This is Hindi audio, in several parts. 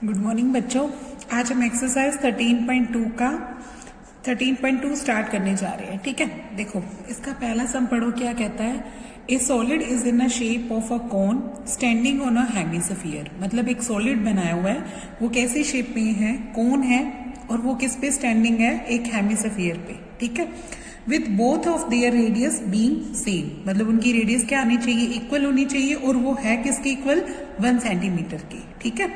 गुड मॉर्निंग बच्चों। आज हम एक्सरसाइज 13.2 का 13.2 स्टार्ट करने जा रहे हैं। ठीक है, देखो इसका पहला सम पढ़ो। क्या कहता है? ए solid is in a shape of a cone standing on a hemisphere. मतलब एक सॉलिड बनाया हुआ है, वो कैसी शेप में है? कोन है, और वो किस पे स्टैंडिंग है? एक हेमिस्फीयर पे। ठीक है, with both of their radius being same. मतलब उनकी रेडियस क्या आनी चाहिए? इक्वल होनी चाहिए, और वो है किसके इक्वल? 1 सेंटीमीटर की। ठीक है,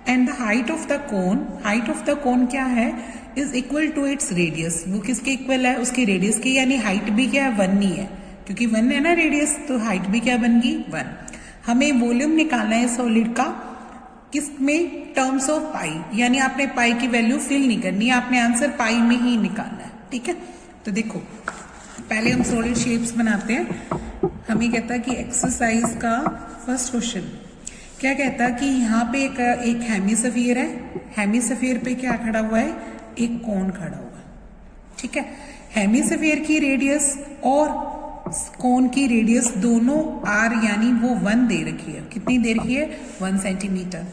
and the height of the cone क्या है? Is equal to its radius. वो किसके इक्वल है? उसके रेडियस के। यानी हाइट भी क्या है? 1 नहीं है, क्योंकि 1 है ना रेडियस, तो हाइट भी क्या बन गई? 1। हमें वॉल्यूम निकालना है सॉलिड का, किस में? टर्म्स ऑफ पाई। यानी आपने पाई की वैल्यू फिल नहीं करनी है, आपने आंसर पाई में ही निकालना है। ठीक है, तो देखो पहले हम सॉलिड शेप्स बनाते हैं। हमें कहता है कि एक्सरसाइज का फर्स्ट क्वेश्चन क्या कहता है कि यहाँ पे एक हेमिस्फीयर है। हेमिस्फीयर पे क्या खड़ा हुआ है? एक कोन खड़ा हुआ है। ठीक है, हेमिस्फीयर की रेडियस और कोन की रेडियस दोनों आर यानी वो 1 दे रखी है। कितनी दे रखी है? 1 सेंटीमीटर।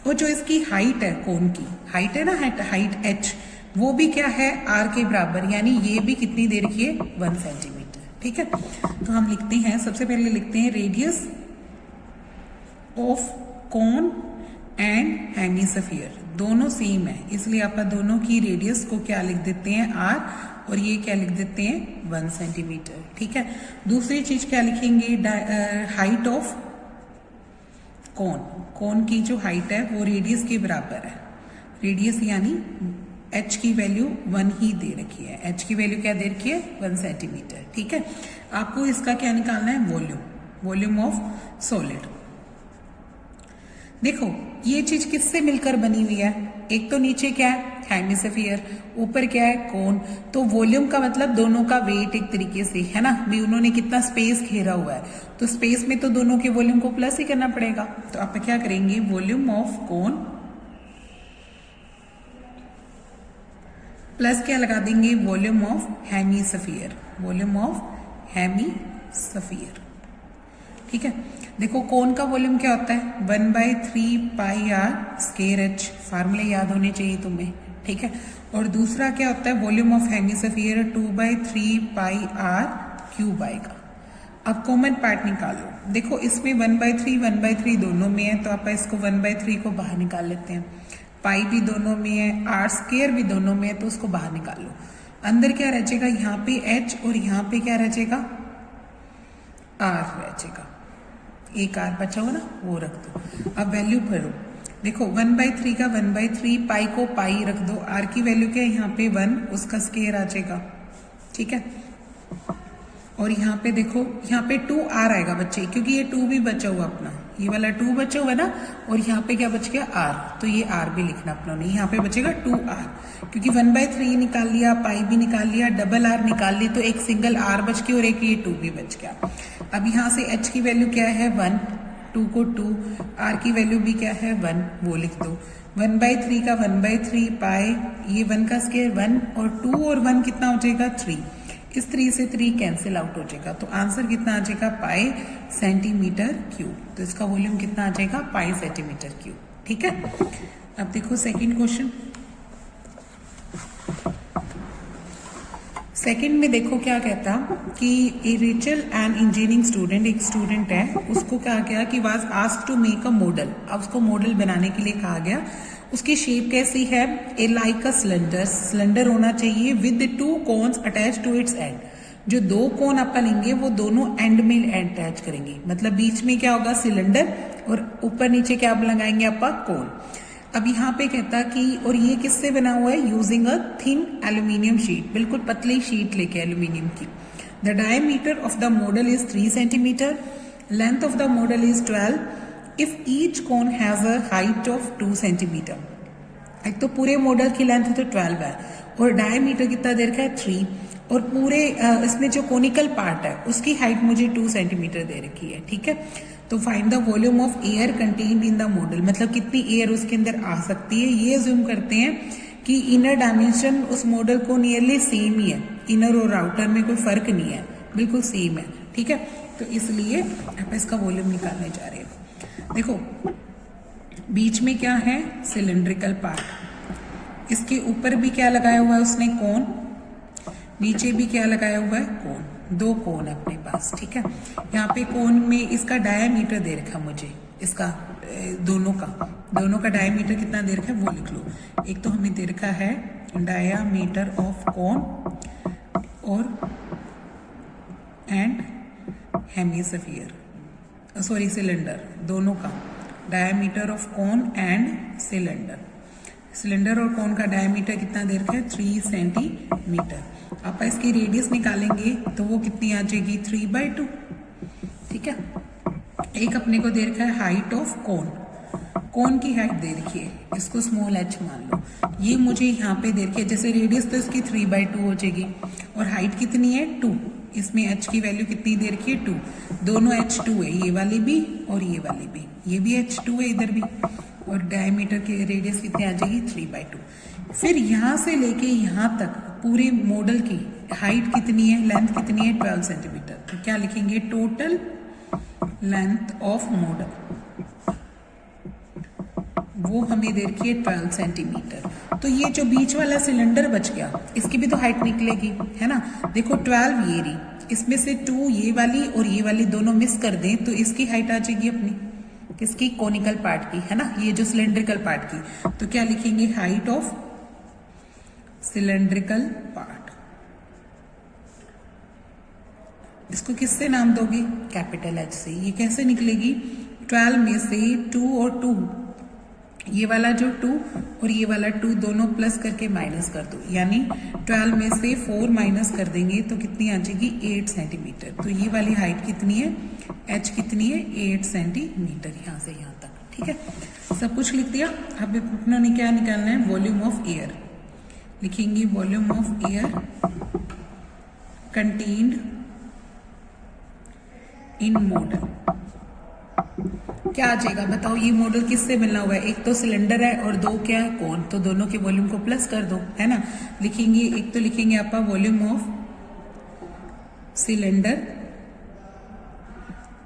और जो इसकी हाइट है, कोन की हाइट है ना, हाइट एच, वो भी क्या है? आर के बराबर। यानी ये भी कितनी दे रखी है? 1 सेंटीमीटर। ठीक है, तो हम लिखते हैं, सबसे पहले लिखते हैं radius of cone and hemisphere. दोनों सेम है, इसलिए आप दोनों की रेडियस को क्या लिख देते हैं? आर, और ये क्या लिख देते हैं? 1 सेंटीमीटर। ठीक है, दूसरी चीज क्या लिखेंगे? हाइट ऑफ कोन की जो हाइट है वो रेडियस के बराबर है। रेडियस यानी h की वैल्यू 1 ही दे रखी है। h की वैल्यू क्या दे रखी है? 1 सेंटीमीटर। ठीक है, आपको इसका क्या निकालना है? Volume of solid. देखो ये चीज किससे मिलकर बनी हुई है? एक तो नीचे क्या है? हेमिस्फीयर, ऊपर क्या है? कोन। तो वॉल्यूम का मतलब दोनों का वेट एक तरीके से है ना भी, उन्होंने कितना स्पेस घेरा हुआ है, तो स्पेस में तो दोनों के वॉल्यूम को प्लस ही करना पड़ेगा। तो आप क्या करेंगे? वॉल्यूम ऑफ कोन प्लस क्या लगा देंगे? Volume of hemisphere. ठीक है, देखो कोन का वॉल्यूम क्या होता है? 1/3 पाई आर स्क्वायर एच। फार्मूले याद होने चाहिए तुम्हें। ठीक है, और दूसरा क्या होता है? Volume of hemisphere 2/3 pi r cube आएगा। अब कॉमन पार्ट निकालो। देखो इसमें 1/3 दोनों में है, तो आप इसको 1/3 को बाहर निकाल लेते हैं। पाई भी दोनों में है, आर स्क्वायर भी दोनों में है, तो उसको बाहर निकाल लो। अंदर क्या रह जाएगा? यहाँ पे एच, और यहाँ पे क्या रह जाएगा? आर रह जाएगा। एक आर बचा हुआ ना, वो रख दो। अब वैल्यू भरो। देखो 1/3 का 1/3, पाई को पाई रख दो। आर की वैल्यू क्या है? यहाँ पे 1, उसका स्क्वायर आ जाएगा। ठीक है, और यहाँ पे देखो, यहाँ पे 2r आएगा बच्चे, क्योंकि ये 2 भी बचा हुआ अपना, ये वाला 2 बचा हुआ है ना, और यहाँ पे क्या बच गया? r, तो ये r भी लिखना अपना नहीं, यहाँ पे बचेगा 2r, क्योंकि 1/3 निकाल लिया, पाई भी निकाल लिया, डबल r निकाल ली, तो एक सिंगल r बच गया और एक ये 2 भी बच गया। अब यहाँ से h की वैल्यू क्या है? 1, 2 को 2, r की वैल्यू भी क्या है? 1, वो लिख दो। 1/3 का 1/3 पाई, ये 1 का स्क्वायर 1, और 2 और 1 कितना हो जाएगा? 3। इस 3 से 3 कैंसिल आउट हो जाएगा, तो आंसर कितना आ जाएगा? पाई सेंटीमीटर क्यूब। तो इसका वॉल्यूम कितना आ जाएगा? पाई सेंटीमीटर क्यूब। ठीक है, अब देखो सेकंड क्वेश्चन। सेकंड में देखो क्या कहता कि a Rachel and engineering student, एक स्टूडेंट है, उसको कहा गया कि was asked to make a model. अब उसको मॉडल बनाने के लिए कहा गया। उसकी शेप कैसी है? ए लाइक अ सिलेंडर होना चाहिए with 2 cones attach to its end. जो 2 कोन आपका लेंगे वो दोनों एंड में अटैच करेंगे। मतलब बीच में क्या होगा? सिलेंडर, और ऊपर नीचे क्या लगाएंगे? आपका कोन। अब यहाँ पे कहता कि, और ये किससे बना हुआ है? Using a thin aluminium sheet, बिल्कुल पतली शीट लेके एल्यूमिनियम की। The diameter of the model is 3 centimetre, length of the model is 12 if each cone has a height of 2 centimetre. एक तो पूरे मॉडल की लेंथ तो 12 है, और डायमीटर कितना दे रखा है? 3, और पूरे इसमें जो कोनिकल पार्ट है उसकी हाइट मुझे 2 सेंटीमीटर दे रखी है। ठीक है, तो find the volume of air contained in the model. मतलब कितनी एयर उसके अंदर आ सकती है। ये अज्यूम करते हैं कि इनर डायमेंशन उस मॉडल को नियरली सेम ही है, इनर और आउटर में कोई फर्क नहीं है, बिल्कुल सेम है। ठीक है, तो इसलिए आप इसका वॉल्यूम निकालने जा रहे हैं। देखो बीच में क्या है, सिलेंड्रिकल पार्ट, इसके ऊपर भी क्या लगाया हुआ है उसने, कोन, नीचे भी क्या लगाया हुआ है, कोन, दो कोन है अपने पास, ठीक है। यहाँ पे कोन में इसका डायामीटर दे रखा मुझे, इसका दोनों का डायामीटर कितना दे रखा है वो लिख लो। एक तो हमें दे रखा है डायामीटर ऑफ कोन और एंड हेमिस्फीयर, सॉरी सिलेंडर, दोनों का diameter of cone and cylinder और कोन का डायामीटर कितना दे रखा है, 3 सेंटीमीटर। आप इसकी रेडियस निकालेंगे तो वो कितनी आ जाएगी, 3/2, ठीक है। एक अपने को दे रखा है हाइट ऑफ कोन की हाइट दे रखी है, इसको स्मॉल h मान लो, ये मुझे यहाँ पे दे रखी है, जैसे रेडियस तो इसकी 3/2 हो जाएगी और हाइट कितनी है 2, इसमें h की वैल्यू कितनी दे रखी है 2, दोनों h2 है, ये वाली भी और ये वाली भी, ये भी h2 है इधर भी, और डायमीटर की रेडियस कितनी आ जाएगी 3/2। फिर यहाँ से लेके यहाँ तक पूरे मॉडल की हाइट कितनी है, लेंथ कितनी है 12 सेंटीमीटर, तो क्या लिखेंगे, टोटल लेंथ ऑफ मॉडल वो हमें दे रखी है 12 सेंटीमीटर। तो ये जो बीच वाला सिलेंडर बच गया इसकी भी तो हाइट निकलेगी, है ना। देखो 12 ये रही, इसमें से 2 ये वाली और ये वाली दोनों मिस कर दें तो इसकी हाइट आ जाएगी अपनी, किसकी, कोनिकल पार्ट की, है ना, ये जो सिलेंड्रिकल पार्ट की। तो क्या लिखेंगे, हाइट ऑफ सिलेंड्रिकल पार्ट, इसको किससे नाम दोगे, कैपिटल H से। ये कैसे निकलेगी, 12 में से 2 और 2, ये वाला जो 2 और ये वाला 2 दोनों प्लस करके माइनस कर दो, यानी 12 में से 4 माइनस कर देंगे तो कितनी आ जाएगी, 8 सेंटीमीटर। तो ये वाली हाइट कितनी है, h कितनी है, 8 सेंटीमीटर, यहाँ से यहाँ तक, ठीक है। सब कुछ लिख दिया। अब अपनों ने क्या निकालना है, वॉल्यूम ऑफ एयर लिखेंगे, volume of air contained in model, क्या आ जाएगा बताओ, ये मॉडल किससे मिलना हुआ है, एक तो सिलेंडर है और 2 क्या है, कोन, तो दोनों के वॉल्यूम को प्लस कर दो, है ना। लिखेंगे, एक तो लिखेंगे आप volume of cylinder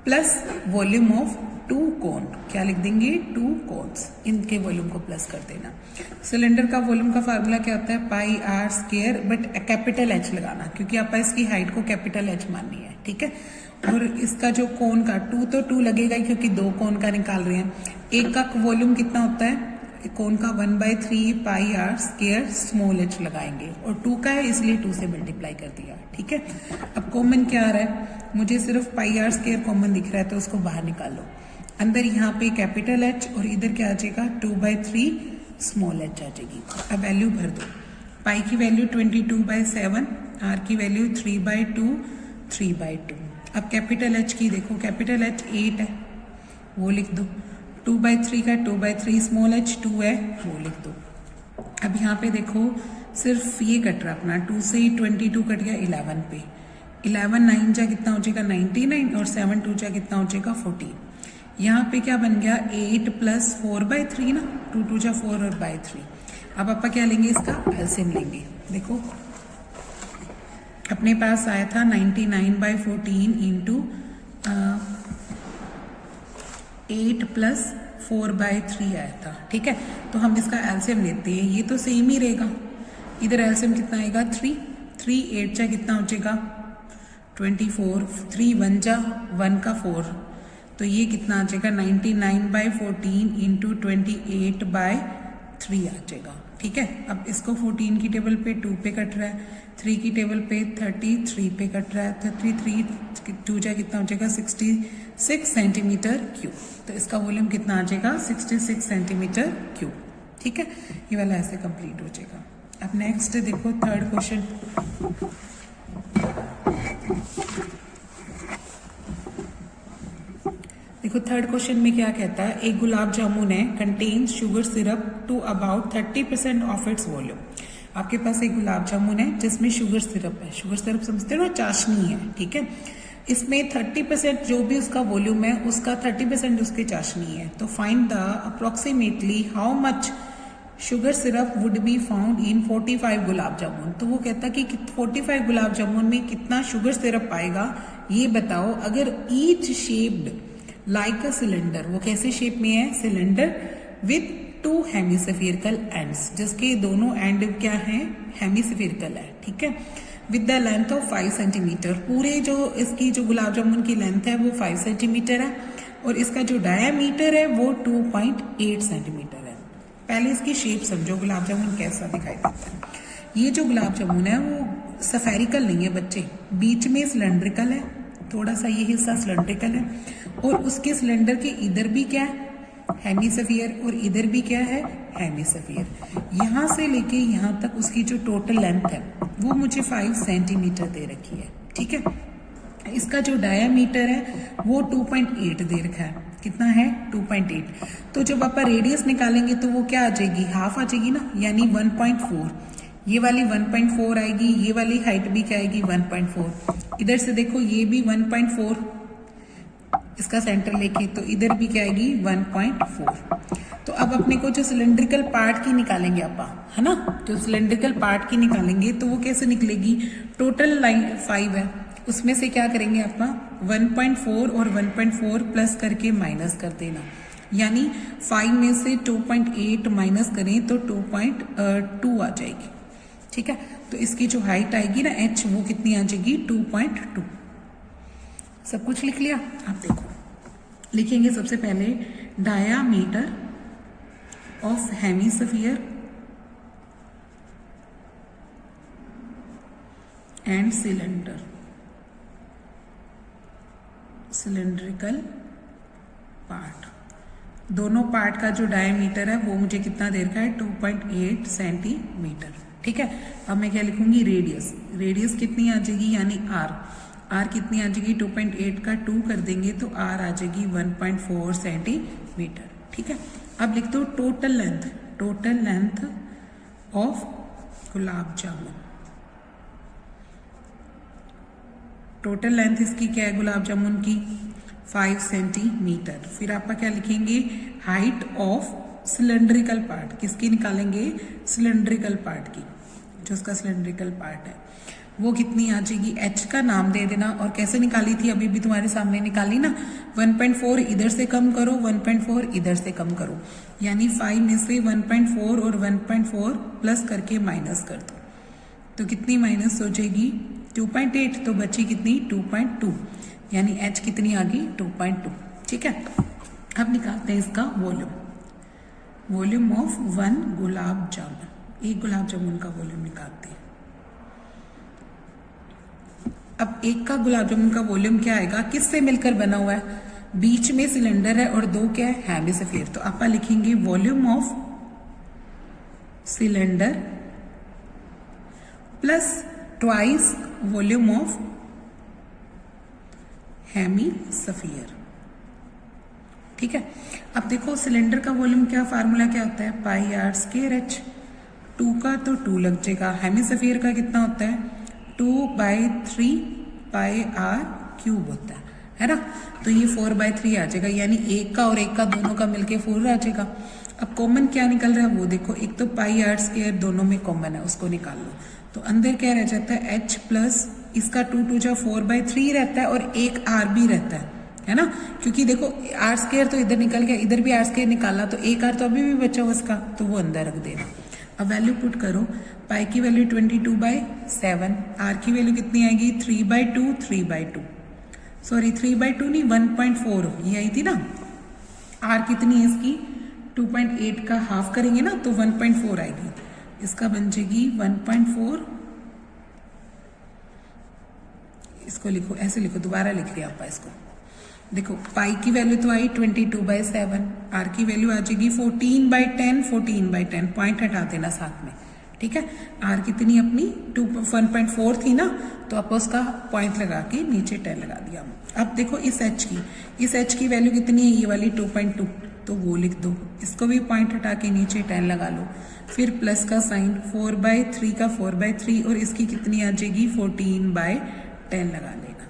plus volume of 2 कोन, क्या लिख देंगे, 2 कोन्स, इनके वॉल्यूम को प्लस कर देना। सिलेंडर का वॉल्यूम का फार्मूला क्या होता है, pi R square, but capital H लगाना क्योंकि आप इसकी हाइट को कैपिटल H माननी है, ठीक है। और इसका जो कोन का 2 तो 2 लगेगा ही क्योंकि 2 कोन का निकाल रहे हैं। एक का वॉल्यूम कितना होता है, कोन का 1/3 पाई आर स्क्वायर स्मॉल h लगाएंगे, और 2 का है इसलिए 2 से मल्टीप्लाई कर दिया, ठीक है। अब कॉमन क्या आ रहा है, मुझे सिर्फ पाई आर स्क्वायर कॉमन दिख रहा है तो उसको बाहर निकाल लो। अंदर यहाँ पे कैपिटल H और इधर क्या आ जाएगा, 2/3 स्मॉल h आ जाएगी। अब वैल्यू भर दो, पाई की वैल्यू 22/7, आर की वैल्यू 3/2, 3/2। अब कैपिटल H की देखो, कैपिटल H 8 है वो लिख दो, 2/3 का 2/3, स्मॉल h 2 है वो लिख दो। अब यहाँ पे देखो सिर्फ ये कट रहा अपना, 2 से 22 कट गया 11 पे, 11 9 जा कितना हो जाएगा 99, और 7 2 जा कितना हो जाएगा 14। यहाँ पे क्या बन गया, 8 + 4/3 ना, 2 2 जा 4 और बाय 3। अब आपा क्या लेंगे, इसका एलसीएम लेंगे। देखो अपने पास आया था 99/14 इंटू 8 + 4/3 आया था, ठीक है। तो हम इसका एलसीएम लेते हैं, ये तो सेम ही रहेगा, इधर एलसीएम कितना आएगा 3, 8 जा कितना हो जाएगा 24, 3 1 जा 1 का 4, तो ये कितना आ जाएगा 99/14 इंटू 28/3 आ जाएगा, ठीक है। अब इसको 14 की टेबल पे 2 पे कट रहा है, 3 की टेबल पे 33 पे कट रहा है, 33 2 जा कितना हो जाएगा 66 सेंटीमीटर क्यूब। तो इसका वॉल्यूम कितना आ जाएगा 66 सेंटीमीटर क्यूब, ठीक है। ये वाला ऐसे कंप्लीट हो जाएगा। अब नेक्स्ट देखो थर्ड क्वेश्चन, देखो थर्ड क्वेश्चन में क्या कहता है, एक गुलाब जामुन है contains sugar syrup to about 30% of its volume. आपके पास एक गुलाब जामुन है जिसमें शुगर सिरप है, शुगर सिरप समझते हो ना, चाशनी है, ठीक है। इसमें 30% जो भी उसका वॉल्यूम है उसका 30% उसकी चाशनी है। तो find the approximately how much sugar syrup would be found in 45 gulab jamun. तो वो कहता कि 45 गुलाब जामुन में कितना शुगर सिरप पाएगा ये बताओ। अगर each shaped like a cylinder, वो कैसे शेप में है, सिलेंडर विथ 2 हेमिस्फेरिकल एंड्स, जिसके दोनों एंड क्या है, हेमिस्फेरिकल है, ठीक है, with the length of 5 centimetre. पूरे जो इसकी जो गुलाब जामुन की लेंथ है वो 5 सेंटीमीटर है और इसका जो डायामीटर है वो 2.8 सेंटीमीटर है। पहले इसकी शेप समझो, गुलाब जामुन कैसा दिखाई देता है। ये जो गुलाब जामुन है वो सफेरिकल नहीं है बच्चे, बीच में सिलेंड्रिकल है, थोड़ा सा ये हिस्सा सिलेंड्रिकल है और उसके सिलेंडर के इधर भी क्या है, हेमिस्फीयर, और इधर भी क्या है, हेमिस्फीयर। यहाँ से लेके यहाँ तक उसकी जो टोटल लेंथ है वो मुझे 5 सेंटीमीटर दे रखी है, ठीक है। इसका जो डायामीटर है वो 2.8 दे रखा है। कितना है, 2.8। तो जब आप रेडियस निकालेंगे तो वो क्या आ जाएगी, हाफ आ जाएगी ना, यानी 1.4। ये वाली 1.4 आएगी, ये वाली हाइट भी क्या आएगी, 1.4। इधर से देखो ये भी 1.4 इसका सेंटर लेके, तो इधर भी क्या आएगी, 1.4। तो अब अपने को जो सिलेंड्रिकल पार्ट की निकालेंगे आप, है ना, जो सिलेंड्रिकल पार्ट की निकालेंगे तो वो कैसे निकलेगी, टोटल लाइन 5 है, उसमें से क्या करेंगे आप 1.4 और 1.4 प्लस करके माइनस कर देना, यानी 5 में से 2.8 माइनस करें तो 2.2 आ जाएगी, ठीक है। तो इसकी जो हाइट आएगी ना h, वो कितनी आ जाएगी, 2.2। सब कुछ लिख लिया। आप देखो लिखेंगे सबसे पहले diameter of hemisphere and cylinder, cylindrical part, दोनों पार्ट का जो डायमीटर है वो मुझे कितना दे रखा है, 2.8 सेंटीमीटर, ठीक है। अब मैं क्या लिखूंगी, रेडियस, रेडियस कितनी आ जाएगी, यानी आर कितनी आ जाएगी, 2.8 का 2 कर देंगे तो आर आ जाएगी 1.4 सेंटीमीटर, ठीक है। अब लिख दो total length, total length of gulab jamun, total length इसकी क्या है गुलाब जामुन की, 5 सेंटीमीटर। फिर आपका क्या लिखेंगे, हाइट ऑफ सिलेंड्रिकल पार्ट, किसकी निकालेंगे, सिलेंड्रिकल पार्ट की, जो उसका सिलेंड्रिकल पार्ट है वो कितनी आ जाएगी, h का नाम दे देना। और कैसे निकाली थी, अभी भी तुम्हारे सामने निकाली ना, 1.4 इधर से कम करो, 1.4 इधर से कम करो, यानी 5 में से 1.4 और 1.4 प्लस करके माइनस कर दो, तो कितनी माइनस हो जाएगी, 2.8, तो बची कितनी, 2.2, यानी h कितनी आ गई, 2.2, ठीक है। अब निकालते हैं इसका volume, volume of 1 gulab jamun, एक गुलाब जामुन का वॉल्यूम निकालते हैं। अब एक का गुलाब जामुन का वॉल्यूम क्या आएगा, किससे मिलकर बना हुआ है, बीच में सिलेंडर है और 2 क्या है, हेमिस्फीयर। तो आप लिखेंगे volume of cylinder plus twice volume of hemisphere, ठीक है। अब देखो सिलेंडर का वॉल्यूम क्या, फार्मूला क्या होता है, पाई आर स्क्वायर h, 2 का तो 2 लग जाएगा, हेमिस्फीयर का कितना होता है, 2/3 पाई आर क्यूब होता है ना, तो ये 4/3 आ जाएगा, यानी एक का और एक का दोनों का मिलके 4 आ जाएगा। अब कॉमन क्या निकल रहा है वो देखो, एक तो पाई आर स्क्वायर दोनों में कॉमन है, उसको निकाल लो, तो अंदर क्या रह जाता है, h प्लस इसका 2 जा 4/3 रहता है और एक r भी रहता है ना, क्योंकि देखो आर स्क्वायर तो इधर निकल गया, इधर भी आर स्क्वायर निकाला, तो एक r तो अभी भी बचा हुआ उसका, तो वो अंदर रख देना। अब वैल्यू पुट करो, पाई की वैल्यू 22/7, आर की वैल्यू कितनी आएगी, 3/2, सॉरी 3/2 नहीं 1.4 ये आई थी ना, आर कितनी है इसकी, 2.8 का हाफ करेंगे ना तो 1.4 आएगी, इसका बन जाएगी 1.4, इसको लिखो, ऐसे लिखो, दोबारा लिख लिया आप इसको, देखो पाई की वैल्यू तो आई 22/7, आर की वैल्यू आ जाएगी 14/10, पॉइंट हटा देना साथ में, ठीक है। आर कितनी अपनी 1.4 थी ना, तो आप उसका पॉइंट लगा के नीचे 10 लगा दिया। अब देखो इस h की वैल्यू कितनी है, ये वाली 2.2, तो वो लिख दो, इसको भी पॉइंट हटा के नीचे 10 लगा लो, फिर प्लस का साइन, 4/3 का 4/3 और इसकी कितनी आ जाएगी 14/10 लगा लेना,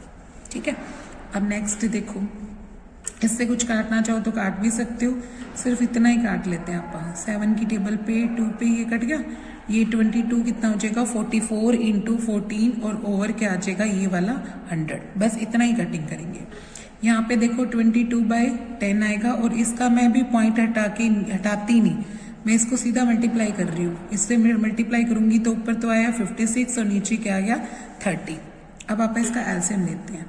ठीक है। अब नेक्स्ट देखो, इससे कुछ काटना चाहो तो काट भी सकते हो, सिर्फ इतना ही काट लेते हैं आप, 7 की टेबल पे 2 पे ये कट गया, ये 22 कितना हो जाएगा 44 × 14 और ओवर क्या आ जाएगा ये वाला 100, बस इतना ही कटिंग करेंगे। यहाँ पे देखो 22/10 आएगा, और इसका मैं भी पॉइंट हटाती नहीं, मैं इसको सीधा मल्टीप्लाई कर रही हूँ। इससे मैं मल्टीप्लाई करूंगी तो ऊपर तो आया 56 और नीचे क्या आ गया 30। अब आप इसका एलसीएम लेते हैं।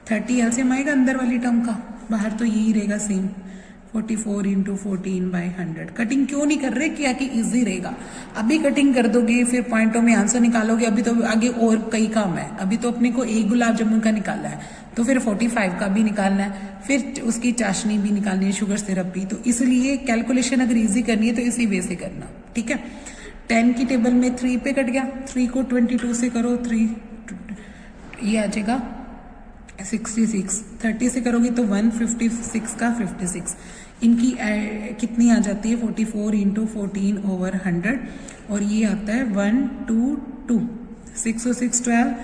30 एलसीएम आएगा अंदर वाली टर्म का, बाहर तो यही रहेगा सेम। 44 × 14/100। कटिंग क्यों नहीं कर रहे, क्या कि इजी रहेगा। अभी कटिंग कर दोगे फिर पॉइंटों में आंसर निकालोगे, अभी तो आगे और कई काम है। अभी तो अपने को एक गुलाब जामुन का निकालना है, तो फिर 45 का भी निकालना है, फिर उसकी चाशनी भी निकालनी है, शुगर सिरप भी। तो इसलिए कैलकुलेशन अगर इजी करनी है तो इसी वे से करना, ठीक है। 10 की टेबल में 3 पे कट गया, 3 को 22 से करो, 3 ये आ जाएगा 66। 30 से करोगे तो 156 का 56। इनकी कितनी आ जाती है 44 × 14/100, और ये आता है 122। 6 और 6 12,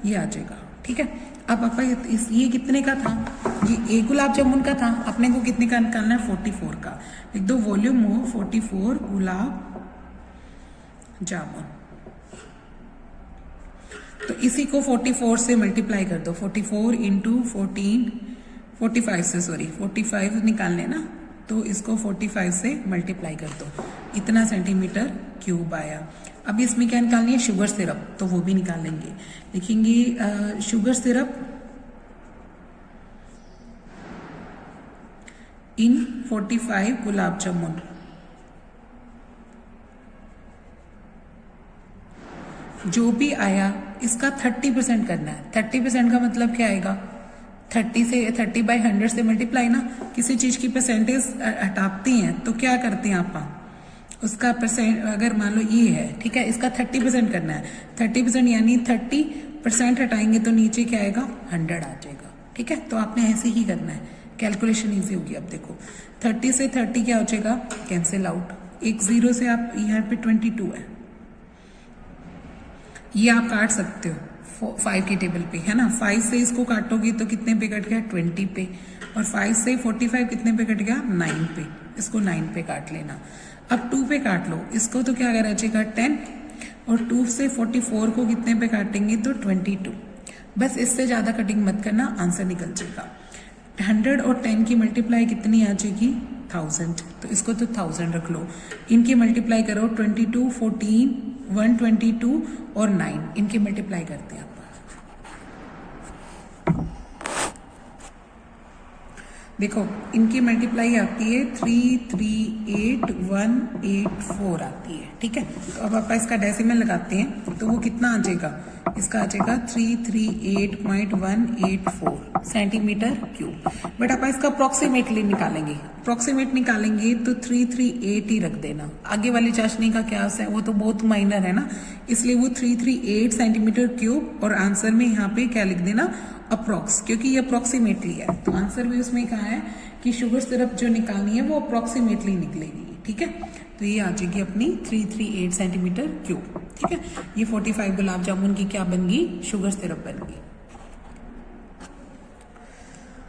ये आ जाएगा, ठीक है। अब आपका ये कितने का था, ये एक गुलाब जामुन का था, अपने को कितने का निकालना है 44 का। लिख दो वॉल्यूम हो 44 गुलाब जामुन। तो इसी को 44 से मल्टीप्लाई कर दो, 44 × 14, 45 से, सॉरी 45 निकालने ना, तो इसको 45 से मल्टीप्लाई कर दो, इतना सेंटीमीटर क्यूब आया। अब इसमें क्या निकालनी है, शुगर सिरप, तो वो भी निकालेंगे। लिखेंगे शुगर सिरप इन 45 गुलाब जामुन। जो भी आया इसका 30% करना है। 30% का मतलब क्या आएगा, 30/100 से मल्टीप्लाई ना। किसी चीज की परसेंटेज हटाती हैं तो क्या करते हैं आप, उसका परसेंट अगर मान लो ये है, ठीक है, इसका 30% करना है। 30% यानी 30% हटाएंगे तो नीचे क्या आएगा 100 आ जाएगा, ठीक है। तो आपने ऐसे ही करना है, कैलकुलेशन इजी होगी। अब देखो 30 से 30 क्या हो जाएगा, कैंसिल आउट। एक 0 से आप यहाँ पे 22 है, ये आप काट सकते हो 5 की टेबल पे, है ना। 5 से इसको काटोगे तो कितने पे कट गया 20 पे, और 5 से 45 कितने पे कट गया 9 पे, इसको 9 पे काट लेना। अब 2 पे काट लो इसको, तो क्या रह जाएगा 10, और 2 से 44 को कितने पे काटेंगे तो 22। बस इससे ज्यादा कटिंग मत करना, आंसर निकल जाएगा। 100 और 10 की मल्टीप्लाई कितनी आ जाएगी 1000, तो इसको तो 1000 रख लो। इनकी मल्टीप्लाई करो 22, 14, 122 और 9, इनकी मल्टीप्लाई करते हैं आप। देखो इनकी मल्टीप्लाई आती है 338184 आती है, ठीक है। तो अब आप इसका डेसिमल लगाते हैं तो वो कितना आ जाएगा, इसका आ जाएगा 338.184 सेंटीमीटर क्यूब। बट आप इसका अप्रोक्सीमेटली निकालेंगे, अप्रोक्सीमेट निकालेंगे तो 338 ही रख देना। आगे वाली चाशनी का क्या है वो तो बहुत माइनर है ना, इसलिए वो 338 सेंटीमीटर क्यूब, और आंसर में यहाँ पे क्या लिख देना अप्रोक्स, क्योंकि ये अप्रोक्सीमेटली है। तो आंसर भी उसमें कहा है कि शुगर सिरप जो निकालनी है वो अप्रोक्सीमेटली निकलेगी, ठीक है। तो ये आ जाएगी अपनी 338 सेंटीमीटर क्यूब, ठीक है। ये 45 गुलाब जामुन की क्या बन गई, शुगर सिरप बन गई।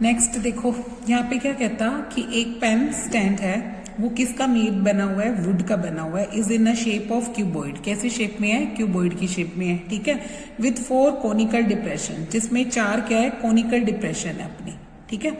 नेक्स्ट देखो यहाँ पे क्या कहता कि एक पेन स्टैंड है, वो किसका मेड बना हुआ है, वुड का बना हुआ है। Is in a shape of cuboid, कैसी शेप में है, क्यूबॉइड की शेप में है, ठीक है। विथ 4 कोनिकल डिप्रेशन, जिसमें 4 क्या है कोनिकल डिप्रेशन है अपनी, ठीक है।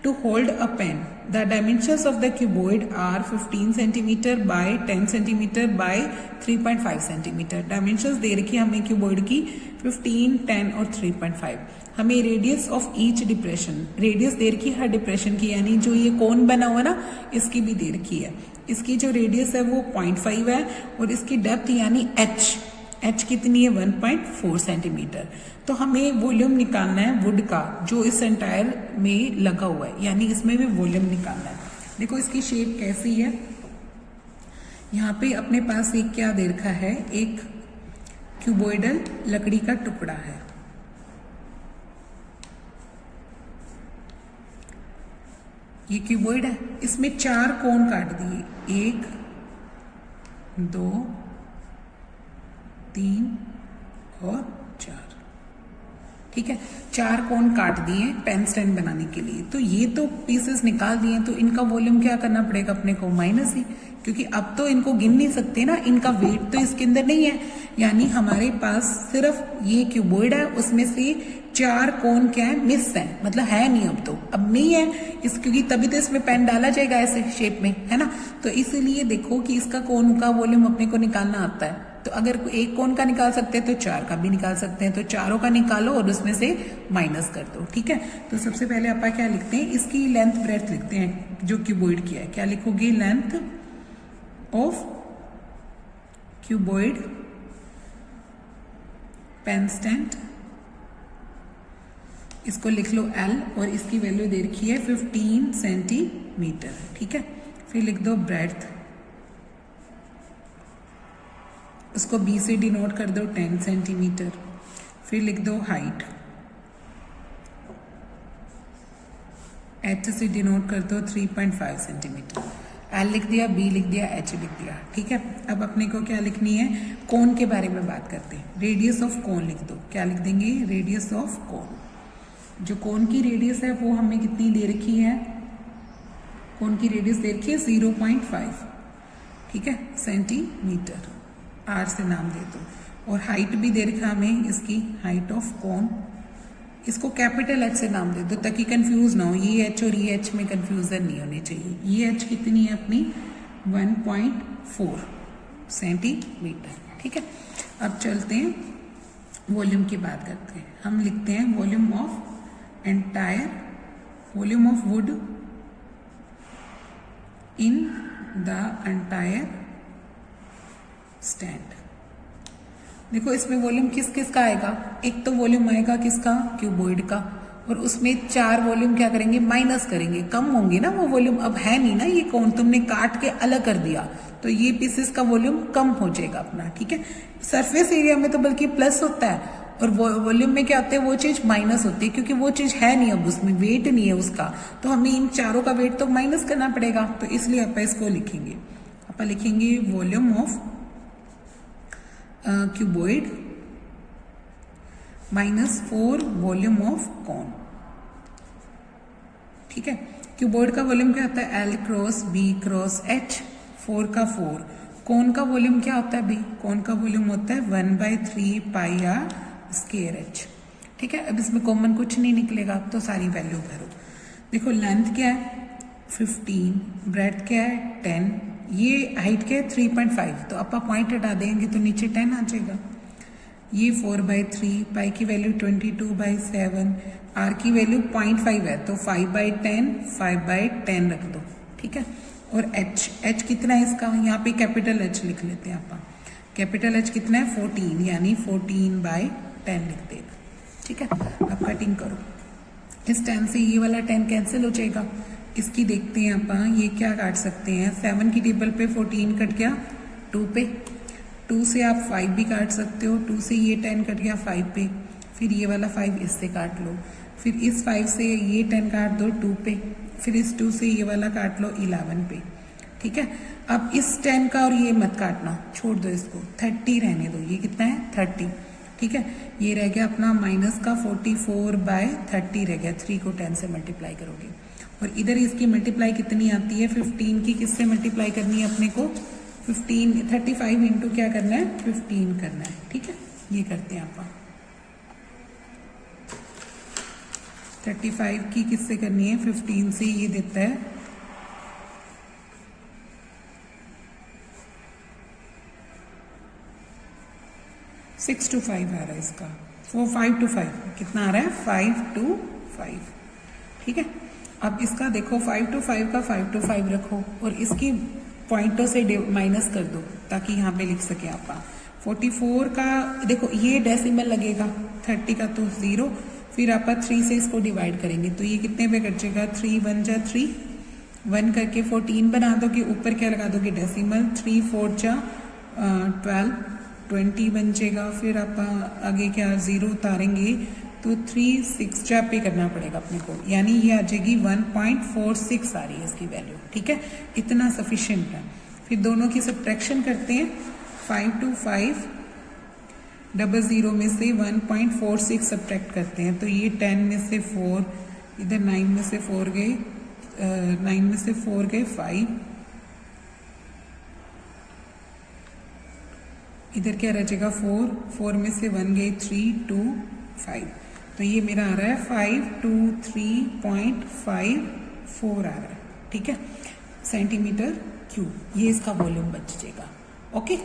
To hold a pen, the dimensions of the cuboid are 15 centimetre by 10 centimetre by 3.5 centimetre. Dimensions दे रखी है हमें क्यूबॉइड की 15, 10 और 3.5। हमें radius of each depression, radius दे रखी है हर डिप्रेशन की, यानी जो ये कोन बना हुआ ना इसकी भी दे रखी है। इसकी जो रेडियस है वो 0.5 है, और इसकी डेप्थ यानी एच कितनी है 1.4 सेंटीमीटर। तो हमें वॉल्यूम निकालना है वुड का जो इस एंटायर में लगा हुआ है, यानी इसमें भी वॉल्यूम निकालना है। देखो इसकी शेप कैसी है, यहाँ पे अपने पास एक क्या दे रखा है, एक क्यूबॉइडल लकड़ी का टुकड़ा है। ये क्यूबॉइड है, इसमें 4 कोण काट दिए, 1 2 3 और 4, ठीक है। 4 कोण काट दिए पेन स्टैंड बनाने के लिए। तो ये तो पीसेस निकाल दिए, तो इनका वॉल्यूम क्या करना पड़ेगा अपने को माइनस ही, क्योंकि अब तो इनको गिन नहीं सकते ना, इनका वेट तो इसके अंदर नहीं है, यानी हमारे पास सिर्फ ये क्यूबॉइड है, उसमें से 4 कोन क्या है, मिस है, मतलब है नहीं, अब नहीं है इस, क्योंकि तभी तो इसमें पेन डाला जाएगा ऐसे शेप में, है ना। तो इसीलिए देखो कि इसका कोन का वॉल्यूम अपने को निकालना आता है, तो अगर एक कोन का निकाल सकते हैं तो 4 का भी निकाल सकते हैं, तो चारों का निकालो और उसमें से माइनस कर दो, ठीक है। तो सबसे पहले आप क्या लिखते हैं, इसकी लेंथ ब्रेड्थ लिखते हैं, जो क्यूबॉइड की है, क्या लिखोगे, length of cuboid pen stand, इसको लिख लो L, और इसकी वैल्यू दे रखी है 15 सेंटीमीटर, ठीक है। फिर लिख दो ब्रेड्थ, उसको B से डिनोट कर दो 10 सेंटीमीटर। फिर लिख दो हाइट, H से डिनोट कर दो 3.5 सेंटीमीटर। L लिख दिया, B लिख दिया, H लिख दिया, ठीक है। अब अपने को क्या लिखनी है, कोन के बारे में बात करते हैं। रेडियस ऑफ कोन लिख दो, क्या लिख देंगे, रेडियस ऑफ कोन। जो कोन की रेडियस है वो हमें कितनी दे रखी है, कोन की रेडियस दे रखी है 0.5, ठीक है, सेंटीमीटर, R से नाम दे दो। और हाइट भी दे रखा हमें, इसकी हाइट ऑफ कोन, इसको कैपिटल H से नाम दे दो ताकि कंफ्यूज ना हो, ये H और ये H में कंफ्यूजन नहीं होनी चाहिए। ये H कितनी है अपनी, 1.4 सेंटीमीटर, ठीक है। अब चलते हैं वॉल्यूम की बात करते हैं, हम लिखते हैं volume of entire, volume of would in the entire stand. देखो इसमें वॉल्यूम किस किस का आएगा, एक तो वॉल्यूम आएगा किसका, क्यूबॉइड का, और उसमें 4 वॉल्यूम क्या करेंगे, माइनस करेंगे, कम होंगे ना वो वॉल्यूम, अब है नहीं ना ये कोन, तुमने काट के अलग कर दिया तो ये पीसेस का वॉल्यूम कम हो जाएगा अपना, ठीक है। सरफेस एरिया में तो बल्कि प्लस होता है, और वॉल्यूम में क्या होता है, वो चीज माइनस होती है, क्योंकि वो चीज है नहीं, अब उसमें वेट नहीं है उसका, तो हमें इन चारों का वेट तो माइनस करना पड़ेगा, तो इसलिए आप इसको लिखेंगे, आप लिखेंगे volume of cuboid -4 volume of cone, ठीक है। क्यूबॉइड का वॉल्यूम क्या होता है, L cross B cross H, 4 का 4। कोन का वॉल्यूम क्या होता है, B कोन का वॉल्यूम होता है 1/3 पाई R स्क्वायर H, ठीक है। अब इसमें कॉमन कुछ नहीं निकलेगा, तो सारी वैल्यू भरो। देखो लेंथ क्या है 15, ब्रेड्थ क्या है 10, ये हाइट क्या है 3.5, तो आप पॉइंट हटा देंगे तो नीचे 10 आ जाएगा। ये 4/3, पाई की वैल्यू 22/7, R की वैल्यू 0.5 है, तो 5/10, 5/10 रख दो, ठीक है। और H कितना है इसका, यहाँ पे कैपिटल H लिख लेते हैं आप, कैपिटल H कितना है 14, यानी 14/10 लिख देगा, ठीक है। अब कटिंग करो, इस 10 से ये वाला 10 कैंसिल हो जाएगा, इसकी देखते हैं आप, ये क्या काट सकते हैं, 7 की टेबल पे 14 कट गया 2 पे, 2 से आप 5 भी काट सकते हो, 2 से ये 10 कट गया 5 पे, फिर ये वाला 5 इससे काट लो, फिर इस 5 से ये 10 काट दो 2 पे, फिर इस 2 से ये वाला काट लो 11 पे, ठीक है। अब इस 10 का और ये मत काटना, छोड़ दो इसको, 30 रहने दो, ये कितना है 30, ठीक है। ये रह गया अपना माइनस का 44/30 रह गया, 3 को 10 से मल्टीप्लाई करोगे, और इधर इसकी मल्टीप्लाई कितनी आती है 15 की, किससे मल्टीप्लाई करनी है अपने को 35 इंटू क्या करना है 15 करना है, ठीक है। ये करते हैं आप, 35 की किससे करनी है 15 से, ये देता है 6 to 5 आ रहा है इसका, 5 to 5 कितना आ रहा है 5 to 5, ठीक है। अब इसका देखो 5 to 5 का 5 to 5 रखो, और इसकी पॉइंटों से माइनस कर दो ताकि यहाँ पे लिख सके आप। 44 का देखो ये डेसिमल लगेगा, 30 का तो 0, फिर आप 3 से इसको डिवाइड करेंगे तो ये कितने पे कट जाएगा, 3 1 जा 3, 1 करके 14 बना दोगे, ऊपर क्या लगा दोगे डेसिमल, 3 4 जा 12, 20 बन जाएगा, फिर आप आगे क्या 0 उतारेंगे तो 3 6 जा पे करना पड़ेगा अपने को, यानी ये आ जाएगी 1.46 आ रही है इसकी वैल्यू, ठीक है। इतना सफिशिएंट है। फिर दोनों की सब्ट्रैक्शन करते हैं, 5 to 5 00 में से 1.46 सब्ट्रैक्ट करते हैं, तो ये 10 में से 4, इधर 9 में से 4 गए, 9 में से 4 गए 5, इधर क्या रचेगा 4, 4 में से 1 गई 3, 2, 5, तो ये मेरा आ रहा है 523.54 आ रहा है, ठीक है, सेंटीमीटर क्यूब, ये इसका वॉल्यूम बच जाएगा। ओके।